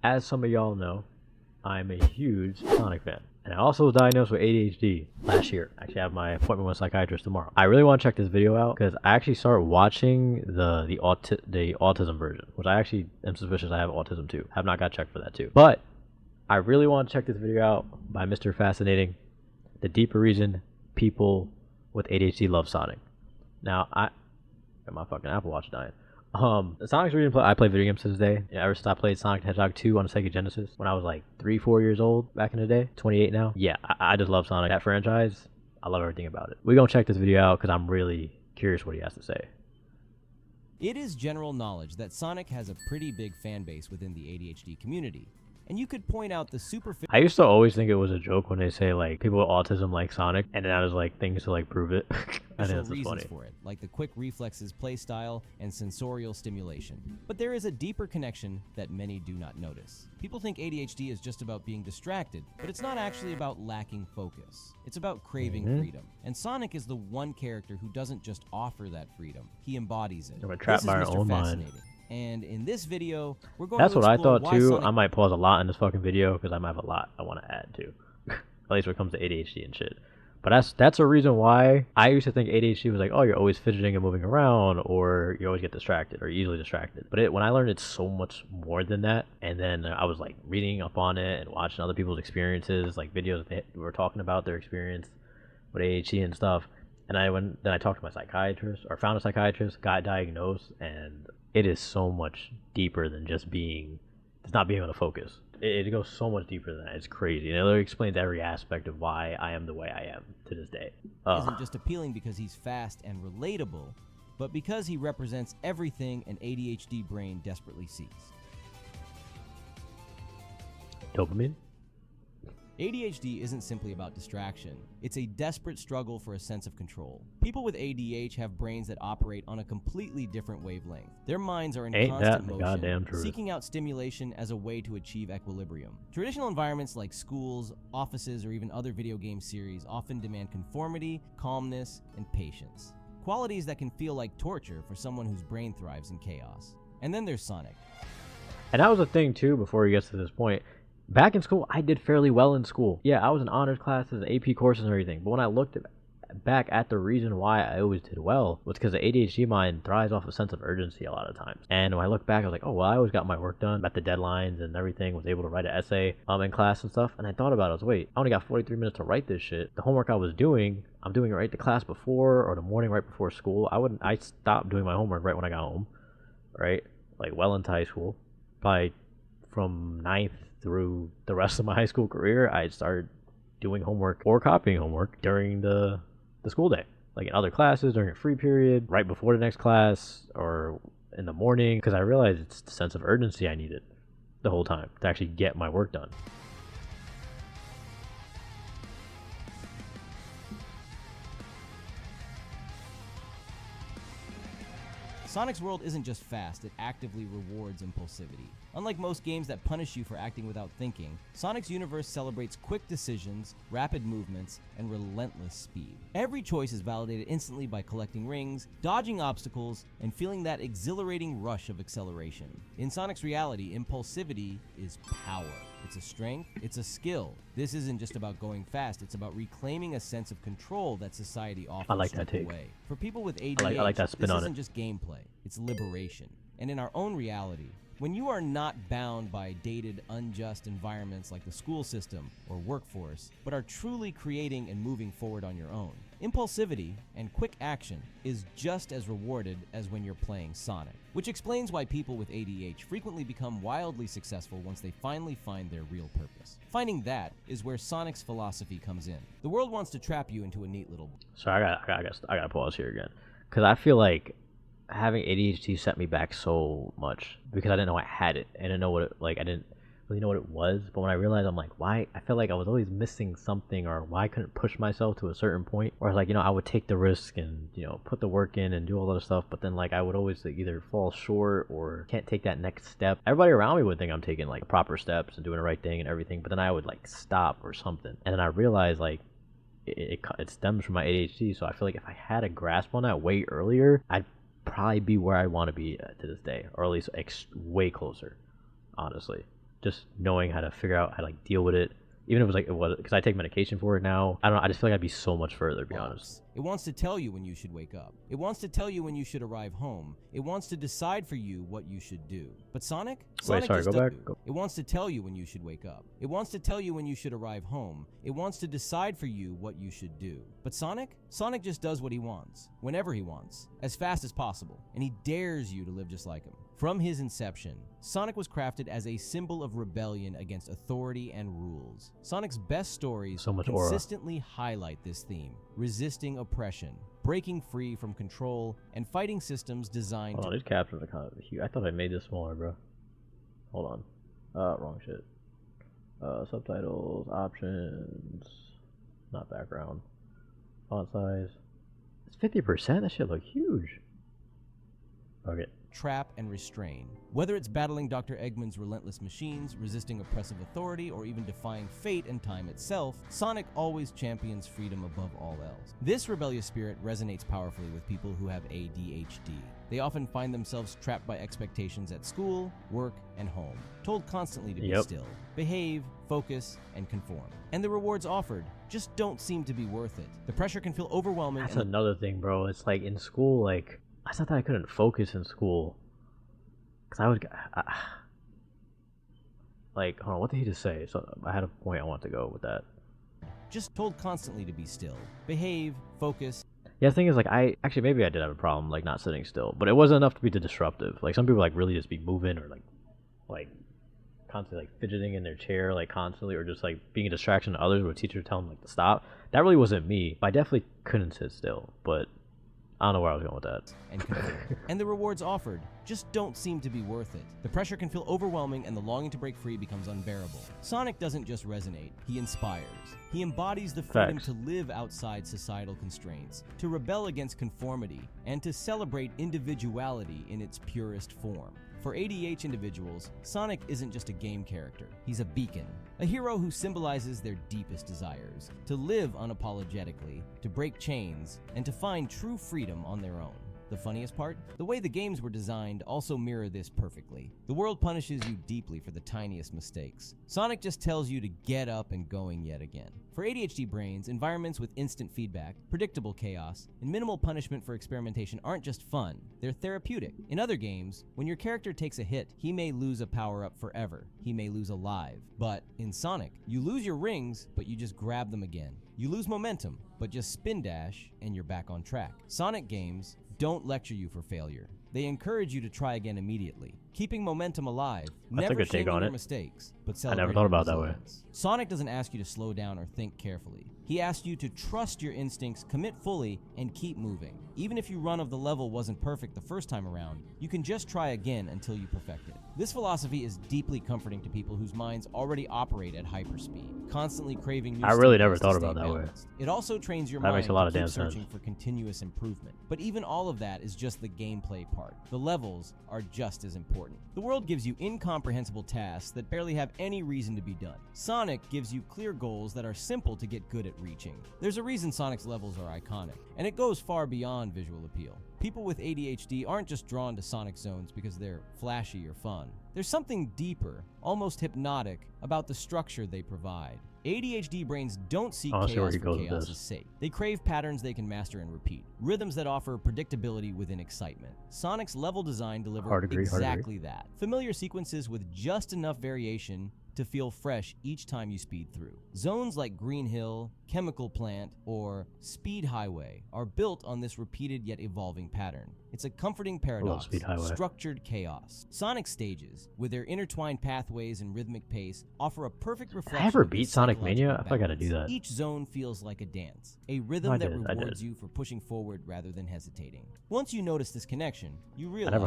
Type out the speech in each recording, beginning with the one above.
As some of y'all know, I'm a huge Sonic fan. And I also was diagnosed with ADHD last year. Actually, I have my appointment with a psychiatrist tomorrow. I really want to check this video out because I actually started watching the autism version, which I actually am suspicious I have autism too. Have not got checked for that too. But I really want to check this video out by Mr. Fascinating. The deeper reason people with ADHD love Sonic. Now, I got my fucking Apple Watch dying. Sonic's the reason I play video games to this day. Ever since I played Sonic the Hedgehog 2 on the Sega Genesis when I was like 3-4 years old back in the day. 28 now. Yeah, I just love Sonic. That franchise, I love everything about it. We're gonna check this video out because I'm really curious what he has to say. It is general knowledge that Sonic has a pretty big fan base within the ADHD community. And you could point out the superficial. I used to always think it was a joke when they say like people with autism like Sonic, and then I was like things to like prove it. I think that's reasons funny. For it, like the quick reflexes, playstyle, and sensorial stimulation. But there is a deeper connection that many do not notice. People think ADHD is just about being distracted, but it's not actually about lacking focus. It's about craving freedom. And Sonic is the one character who doesn't just offer that freedom, he embodies it. We're trapped by our own mind. And in this video, we're going That's to what I explore thought why too. Sonic... I might pause a lot in this fucking video because I might have a lot I want to add too. At least when it comes to ADHD and shit. But that's a reason why I used to think ADHD was like, oh, you're always fidgeting and moving around, or you always get distracted or easily distracted. But when I learned it's so much more than that, and then I was like reading up on it and watching other people's experiences, like videos that they were talking about their experience with ADHD and stuff. And then I talked to my psychiatrist, or found a psychiatrist, got diagnosed, and it is so much deeper than just not being able to focus. It goes so much deeper than that. It's crazy. And it explains every aspect of why I am the way I am to this day. Isn't just appealing because he's fast and relatable, but because he represents everything an ADHD brain desperately seeks. Dopamine? ADHD isn't simply about distraction. It's a desperate struggle for a sense of control. People with ADHD have brains that operate on a completely different wavelength. Their minds are in constant motion, seeking out stimulation as a way to achieve equilibrium. Traditional environments like schools, offices, or even other video game series often demand conformity, calmness, and patience. Qualities that can feel like torture for someone whose brain thrives in chaos. And then there's Sonic. And that was a thing too before he gets to this point. Back in school, I did fairly well in school. Yeah, I was in honors classes, AP courses, and everything. But when I looked back at the reason why I always did well was because the ADHD mind thrives off a sense of urgency a lot of times. And when I look back, I was like, oh, well, I always got my work done, met the deadlines and everything, was able to write an essay in class and stuff. And I thought about it, wait, I only got 43 minutes to write this shit. The homework I was doing, I'm doing it right the class before or the morning right before school. I stopped doing my homework right when I got home, right? Like well into high school, probably from 9th through the rest of my high school career, I started doing homework or copying homework during the school day, like in other classes during a free period, right before the next class, or in the morning, because I realized it's the sense of urgency I needed the whole time to actually get my work done. Sonic's world isn't just fast, it actively rewards impulsivity. Unlike most games that punish you for acting without thinking, Sonic's universe celebrates quick decisions, rapid movements, and relentless speed. Every choice is validated instantly by collecting rings, dodging obstacles, and feeling that exhilarating rush of acceleration. In Sonic's reality, impulsivity is power. It's a strength, it's a skill. This isn't just about going fast, it's about reclaiming a sense of control that society offers. I like that take. Away. For people with ADHD, I like that spin this on isn't it. just gameplay, it's liberation. And in our own reality, when you are not bound by dated, unjust environments like the school system or workforce, but are truly creating and moving forward on your own, impulsivity and quick action is just as rewarded as when you're playing Sonic. Which explains why people with ADHD frequently become wildly successful once they finally find their real purpose. Finding that is where Sonic's philosophy comes in. The world wants to trap you into a neat little... So I gotta pause here again, because I feel like having ADHD set me back so much because I didn't know I had it. I didn't know what it, I didn't really know what it was. But when I realized, I'm like, why? I felt like I was always missing something, or why I couldn't push myself to a certain point. Or like, I would take the risk and, put the work in and do all that stuff. But then I would always either fall short or can't take that next step. Everybody around me would think I'm taking the proper steps and doing the right thing and everything. But then I would stop or something. And then I realized it stems from my ADHD. So I feel like if I had a grasp on that way earlier, I'd probably be where I want to be to this day, or at least way closer, honestly. just knowing how to figure out how to like deal with it. Even if it was because I take medication for it now. I don't know. I just feel like I'd be so much further, to be honest. It wants to tell you when you should wake up. It wants to tell you when you should arrive home. It wants to decide for you what you should do. But Sonic? Wait, sorry, go back. It wants to tell you when you should wake up. It wants to tell you when you should arrive home. It wants to decide for you what you should do. But Sonic? Sonic just does what he wants, whenever he wants, as fast as possible, and he dares you to live just like him. From his inception, Sonic was crafted as a symbol of rebellion against authority and rules. Sonic's best stories consistently highlight this theme, resisting oppression, breaking free from control, and fighting systems designed Hold on, these captions are kind of huge. I thought I made this smaller, bro. Hold on. Wrong shit. Subtitles, options, not background. Font size. It's 50%? That shit look huge. Okay. Trap and restrain. Whether it's battling Dr. Eggman's relentless machines, resisting oppressive authority, or even defying fate and time itself, Sonic always champions freedom above all else. This rebellious spirit resonates powerfully with people who have ADHD. They often find themselves trapped by expectations at school, work, and home, told constantly to be still, behave, focus, and conform. And the rewards offered just don't seem to be worth it. The pressure can feel overwhelming. That's another thing, bro. It's like in school, like, I thought I couldn't focus in school. Because I would... like, hold on, what did he just say? So I had a point I want to go with that. Just told constantly to be still, behave, focus. Yeah, the thing is, like, actually, maybe I did have a problem, like, not sitting still. But it wasn't enough to be disruptive. Like, some people, like, really just be moving or, like constantly, like, fidgeting in their chair, like, constantly. Or just, like, being a distraction to others where teachers tell them, like, to stop. That really wasn't me. But I definitely couldn't sit still. But I don't know where I was going with that. And the rewards offered just don't seem to be worth it. The pressure can feel overwhelming and the longing to break free becomes unbearable. Sonic doesn't just resonate, he inspires. He embodies the freedom to live outside societal constraints, to rebel against conformity, and to celebrate individuality in its purest form. For ADHD individuals, Sonic isn't just a game character, he's a beacon. A hero who symbolizes their deepest desires, to live unapologetically, to break chains, and to find true freedom on their own. The funniest part? The way the games were designed also mirror this perfectly. The world punishes you deeply for the tiniest mistakes. Sonic just tells you to get up and going yet again. For ADHD brains, environments with instant feedback, predictable chaos, and minimal punishment for experimentation aren't just fun, they're therapeutic. In other games, when your character takes a hit, he may lose a power-up forever. He may lose a life. But in Sonic, you lose your rings, but you just grab them again. You lose momentum, but just spin dash, and you're back on track. Sonic games don't lecture you for failure. They encourage you to try again immediately, keeping momentum alive, never shaming your mistakes, but celebrating. I never thought about it that way. Sonic doesn't ask you to slow down or think carefully. He asks you to trust your instincts, commit fully, and keep moving. Even if your run of the level wasn't perfect the first time around, you can just try again until you perfect it. This philosophy is deeply comforting to people whose minds already operate at hyperspeed, constantly craving new I really never thought about it that way. It also trains your mind makes a lot of to damn keep searching sense. for continuous improvement. But even all of that is just the gameplay part. The levels are just as important. The world gives you incomprehensible tasks that barely have any reason to be done. Sonic gives you clear goals that are simple to get good at reaching. There's a reason Sonic's levels are iconic, and it goes far beyond visual appeal. People with ADHD aren't just drawn to Sonic zones because they're flashy or fun. There's something deeper, almost hypnotic, about the structure they provide. ADHD brains don't seek chaos for chaos's sake. They crave patterns they can master and repeat, rhythms that offer predictability within excitement. Sonic's level design delivers exactly that. Familiar sequences with just enough variation to feel fresh each time you speed through. Zones like Green Hill, Chemical Plant, or Speed Highway are built on this repeated yet evolving pattern. It's a comforting paradox, structured chaos. Sonic stages, with their intertwined pathways and rhythmic pace, offer a perfect reflection. Did I ever beat Sonic Mania? I feel like I gotta do that. Each zone feels like a dance, a rhythm that rewards you for pushing forward rather than hesitating. Once you notice this connection, you realize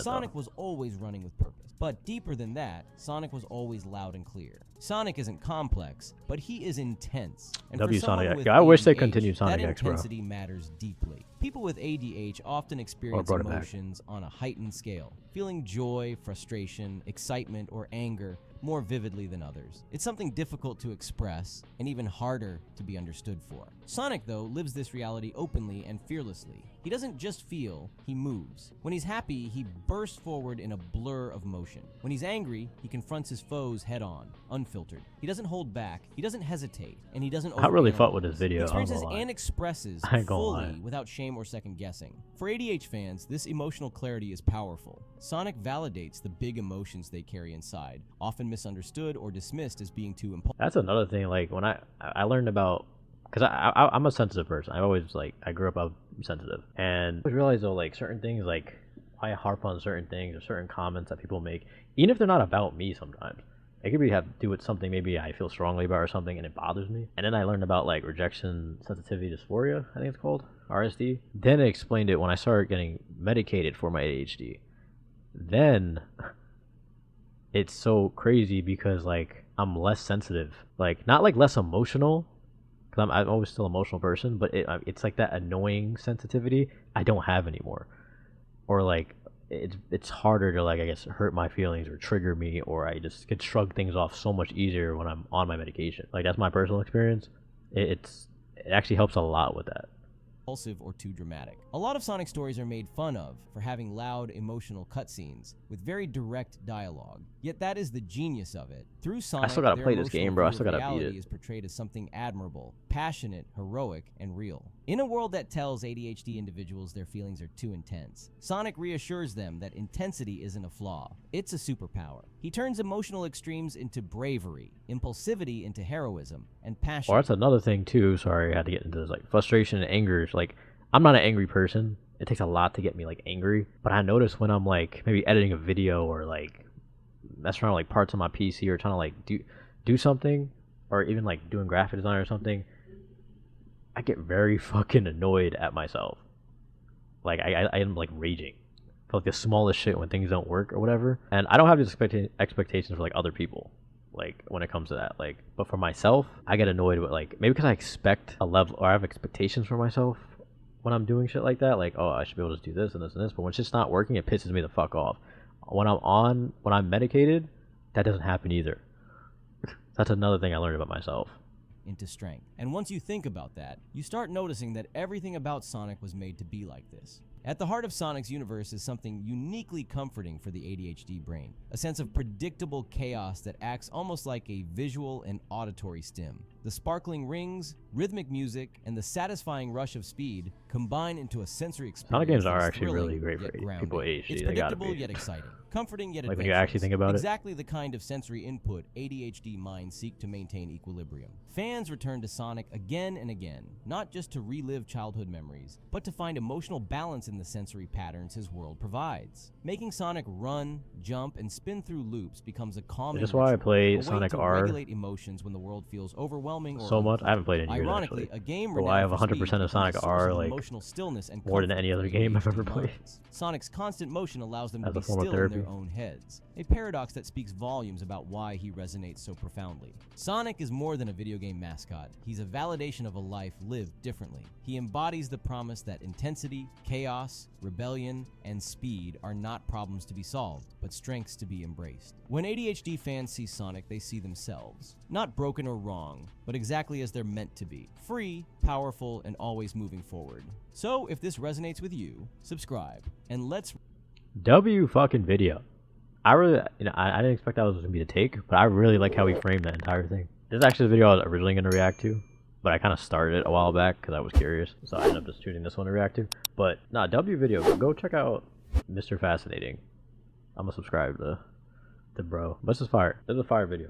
Sonic was always running with purpose. But deeper than that, Sonic was always loud and clear. Sonic isn't complex, but he is intense. And for someone with ADHD, I wish they continued Sonic X, bro. That intensity matters deeply. People with ADHD often experience emotions on a heightened scale, feeling joy, frustration, excitement, or anger more vividly than others. It's something difficult to express and even harder to be understood for. Sonic, though, lives this reality openly and fearlessly. He doesn't just feel, he moves. When he's happy, he bursts forward in a blur of motion. When he's angry, he confronts his foes head on, unfiltered. He doesn't hold back, he doesn't hesitate, and he doesn't I really fucked overanalyze. with this He video. experiences and expresses I ain't gonna fully lie. without shame or second guessing. For ADHD fans, this emotional clarity is powerful. Sonic validates the big emotions they carry inside, often misunderstood or dismissed as being too impulsive. That's another thing. Like when I learned about, because I'm a sensitive person. I always I grew up sensitive, and I realized though like certain things, like I harp on certain things or certain comments that people make, even if they're not about me. Sometimes it could be have to do with something maybe I feel strongly about or something, and it bothers me. And then I learned about like rejection sensitivity dysphoria, I think it's called, RSD. Then it explained it when I started getting medicated for my ADHD. Then it's so crazy because like I'm less sensitive, like not like less emotional, because I'm always still an emotional person, but it's like that annoying sensitivity I don't have anymore, or like it's harder to like I guess hurt my feelings or trigger me, or I just could shrug things off so much easier when I'm on my medication. Like that's my personal experience. It actually helps a lot with that. Or too dramatic. A lot of Sonic stories are made fun of for having loud, emotional cutscenes with very direct dialogue. Yet that is the genius of it. Through Sonic, I still gotta their play this emotional game, bro. I view still of gotta beat reality it. is portrayed as something admirable, passionate, heroic, and real. In a world that tells ADHD individuals their feelings are too intense, Sonic reassures them that intensity isn't a flaw. It's a superpower. He turns emotional extremes into bravery, impulsivity into heroism, and passion. Or that's another thing too. Sorry, I had to get into this. Like frustration and anger. Like I'm not an angry person. It takes a lot to get me like angry. But I notice when I'm like maybe editing a video or like messing around with, like parts on my PC or trying to like do something, or even like doing graphic design or something, I get very fucking annoyed at myself. Like I am like raging for like the smallest shit when things don't work or whatever. And I don't have these expectations for like other people, like when it comes to that. Like, but for myself, I get annoyed with like maybe because I expect a level, or I have expectations for myself when I'm doing shit like that. Like, oh, I should be able to do this and this and this. But when it's just not working, it pisses me the fuck off. When I'm medicated, that doesn't happen either. That's another thing I learned about myself. Into strength. And once you think about that, you start noticing that everything about Sonic was made to be like this. At the heart of Sonic's universe is something uniquely comforting for the ADHD brain, a sense of predictable chaos that acts almost like a visual and auditory stim. The sparkling rings, rhythmic music, and the satisfying rush of speed combine into a sensory experience. Sonic games that are is actually thrilling, really great yet for grounding. people with ADHD. It's They gotta predictable be. yet exciting, comforting yet Like when adventurous. you actually think about it. Exactly the kind of sensory input ADHD minds seek to maintain equilibrium. Fans return to Sonic again and again, not just to relive childhood memories, but to find emotional balance in the sensory patterns his world provides. Making Sonic run, jump, and spin through loops becomes a calming Is this why I ritual, play a way Sonic to R regulate emotions when the world feels overwhelming or so much? I unpleasant. haven't played in years, Ironically, actually. a game But why I have renowned for 100% speed of becomes Sonic a source R, of like, emotional stillness and more than comfort any for other game I've ADHD ever played. minds. Sonic's constant motion allows them to As a be form of still in therapy. their own heads, a paradox that speaks volumes about why he resonates so profoundly. Sonic is more than a video game mascot. He's a validation of a life lived differently. He embodies the promise that intensity, chaos, rebellion, and speed are not problems to be solved, but strengths to be embraced. When ADHD fans see Sonic, they see themselves. Not broken or wrong, but exactly as they're meant to be. Free, powerful, and always moving forward. So, if this resonates with you, subscribe, and let's... W fucking video. I really, I didn't expect that was going to be the take, but I really like how he framed that entire thing. This is actually the video I was originally going to react to, but I kind of started it a while back because I was curious, so I ended up just choosing this one to react to. But, nah, W video, go check out Mr. Fascinating. I'm going to subscribe to bro. This is fire. This is a fire video.